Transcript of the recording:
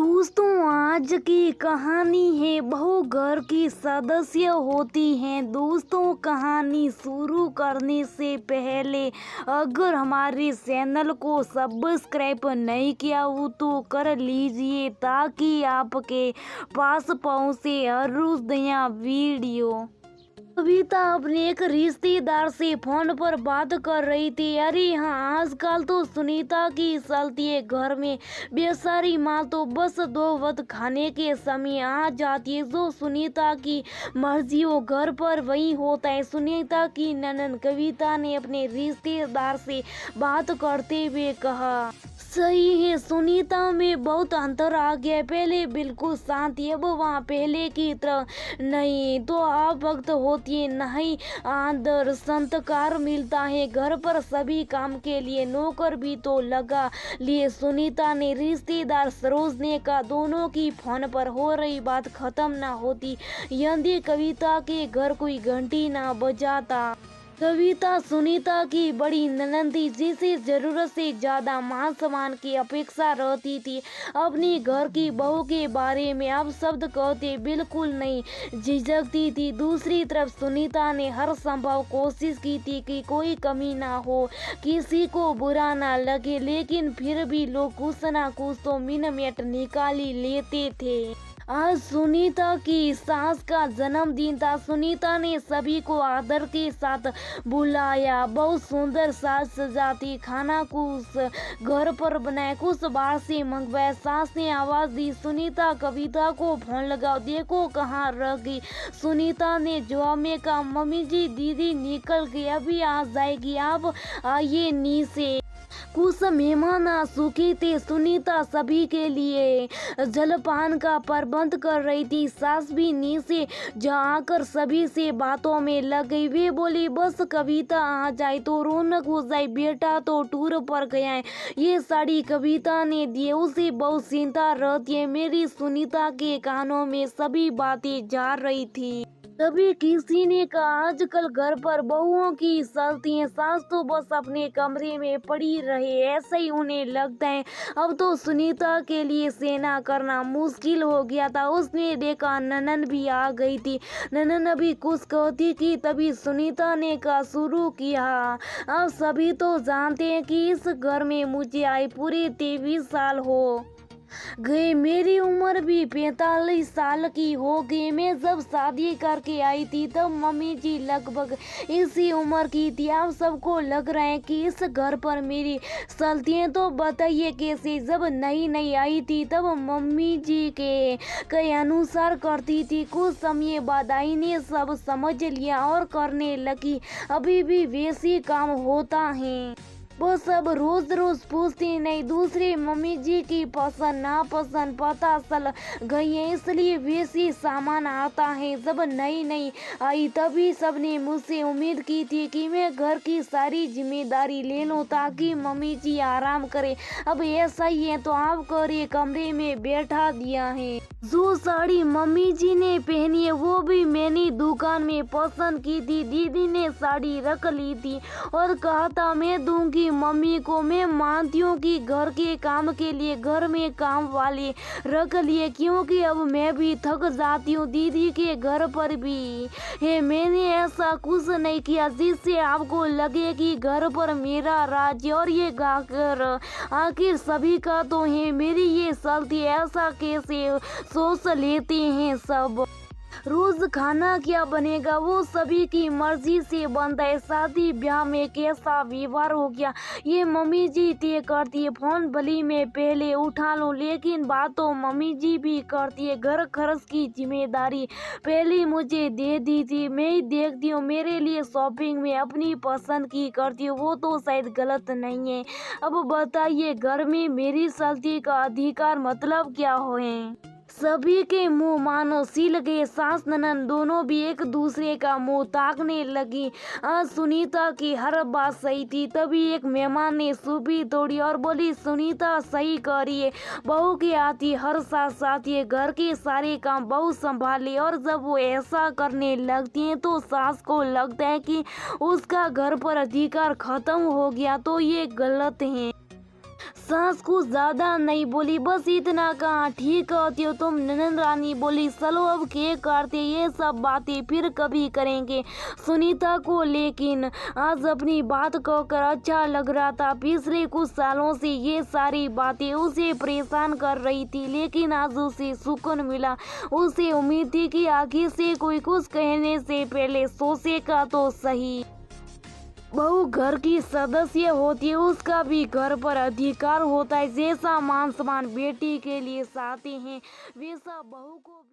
दोस्तों, आज की कहानी है बहू घर की सदस्य होती हैं। दोस्तों, कहानी शुरू करने से पहले अगर हमारे चैनल को सब्सक्राइब नहीं किया हो तो कर लीजिए ताकि आपके पास पहुंचे हर रोज नया वीडियो। कविता अपने एक रिश्तेदार से फोन पर बात कर रही थी। अरे हाँ, आजकल तो सुनीता की चलती है घर में। बेचारी माँ तो बस 2 वक्त खाने के समय आ जाती है। जो सुनीता की मर्जी हो घर पर वही होता है। सुनीता की ननद कविता ने अपने रिश्तेदार से बात करते हुए कहा, सही है, सुनीता में बहुत अंतर आ गया। पहले बिल्कुल शांत थी, अब वहाँ पहले की तरह नहीं तो आप वक्त होती है, नहीं आदर संस्कार मिलता है। घर पर सभी काम के लिए नौकर भी तो लगा लिए। सुनीता ने रिश्तेदार सरोज ने कहा। दोनों की फोन पर हो रही बात खत्म ना होती यदि कविता के घर कोई घंटी ना बजाता। कविता सुनीता की बड़ी ननद थी जिसे जरूरत से ज्यादा मान सम्मान की अपेक्षा रहती थी। अपनी घर की बहू के बारे में अब शब्द कहते बिल्कुल नहीं झिझकती थी। दूसरी तरफ सुनीता ने हर संभव कोशिश की थी कि कोई कमी ना हो, किसी को बुरा ना लगे, लेकिन फिर भी लोग कुछ ना कुछ तो मिनमेट निकाल ही लेते थे। आज सुनीता की सास का जन्मदिन था। सुनीता ने सभी को आदर के साथ बुलाया। बहुत सुंदर साज सजाती, खाना कुछ घर पर बनाया, कुछ बाहर से मंगवाया। सास ने आवाज दी, सुनीता कविता को फोन लगाओ, देखो कहाँ रह गई। सुनीता ने जवाब में कहा, मम्मी जी दीदी निकल गई, अभी आ जाएगी, आप आइए नीचे। कुछ मेहमान आ चुके थे। सुनीता सभी के लिए जलपान का प्रबंध कर रही थी। सास भी नीचे जाकर सभी से बातों में लग गई। वे बोली, बस कविता आ जाए तो रौनक हो जाए, बेटा तो टूर पर गया है, ये साड़ी कविता ने दी, उसे बहुत चिंता रहती है। मेरी सुनीता के कानों में सभी बातें जा रही थी। तभी किसी ने कहा, आजकल घर पर बहुओं की चलती है, सास तो बस अपने कमरे में पड़ी रहे, ऐसा ही उन्हें लगता है। अब तो सुनीता के लिए सेना करना मुश्किल हो गया था। उसने देखा ननन भी आ गई थी। ननन अभी कुछ कहती कि तभी सुनीता ने कहा शुरू किया, अब सभी तो जानते हैं कि इस घर में मुझे आए पूरे 23 साल हो गए। मेरी उम्र भी 45 साल की हो गई। मैं जब शादी करके आई थी तब मम्मी जी लगभग इसी उम्र की थी। आप सबको लग रहा है कि इस घर पर मेरी चलतियाँ तो बताइए कैसे। जब नई नई आई थी तब मम्मी जी के अनुसार करती थी। कुछ समय बाद आई ने सब समझ लिया और करने लगी। अभी भी वैसी काम होता है, वो सब रोज रोज पूछती नहीं। दूसरी मम्मी जी की पसंद नापसंद पता चल गई है, इसलिए वैसी सामान आता है। जब नई नई आई तभी सबने मुझसे उम्मीद की थी कि मैं घर की सारी जिम्मेदारी ले लूं ताकि मम्मी जी आराम करे। अब ऐसा ही है तो आपको ये कमरे में बैठा दिया है। जो साड़ी मम्मी जी ने पहनी है वो भी मैंने दुकान में पसंद की थी। दीदी ने साड़ी रख ली थी और कहा था मैं दूंगी मम्मी को। मैं मानती हूँ कि घर के काम के लिए घर में काम वाले रख लिए, क्योंकि अब मैं भी थक जाती हूँ। दीदी के घर पर भी है, मैंने ऐसा कुछ नहीं किया जिससे आपको लगे कि घर पर मेरा राज्य और ये घर आखिर सभी का तो है। मेरी ये चलती ऐसा कैसे सोच लेते हैं सब। रोज खाना क्या बनेगा वो सभी की मर्जी से बनता है। शादी ब्याह में कैसा व्यवहार हो गया ये मम्मी जी तय करती है। फोन भली में पहले उठा लूं लेकिन बात तो मम्मी जी भी करती है। घर खर्च की जिम्मेदारी पहले मुझे दे दी थी, मैं ही देखती हूँ। मेरे लिए शॉपिंग में अपनी पसंद की करती हूँ, वो तो शायद गलत नहीं है। अब बताइए घर में मेरी चलती का अधिकार मतलब क्या है। सभी के मुंह मानो सिल गए। सास ननद दोनों भी एक दूसरे का मुंह ताकने लगी। आज सुनीता की हर बात सही थी। तभी एक मेहमान ने सूपी तोड़ी और बोली, सुनीता सही कह रही है, बहू के आती हर सास आती है, घर के सारे काम बहू संभाले। और जब वो ऐसा करने लगती है तो सास को लगता है कि उसका घर पर अधिकार खत्म हो गया, तो ये गलत है। सास कुछ ज्यादा नहीं बोली, बस इतना कहा, ठीक कहती हो तुम ननद रानी बोली। चलो अब केक काटते, ये सब बातें फिर कभी करेंगे। सुनीता को लेकिन आज अपनी बात कहकर अच्छा लग रहा था। पिछले कुछ सालों से ये सारी बातें उसे परेशान कर रही थी, लेकिन आज उसे सुकून मिला। उसे उम्मीद थी कि आखिर से कोई कुछ कहने से पहले सोचेगा तो सही। बहू घर की सदस्य होती है, उसका भी घर पर अधिकार होता है। जैसा मान सम्मान बेटी के लिए चाहते हैं, वैसा बहू को भी।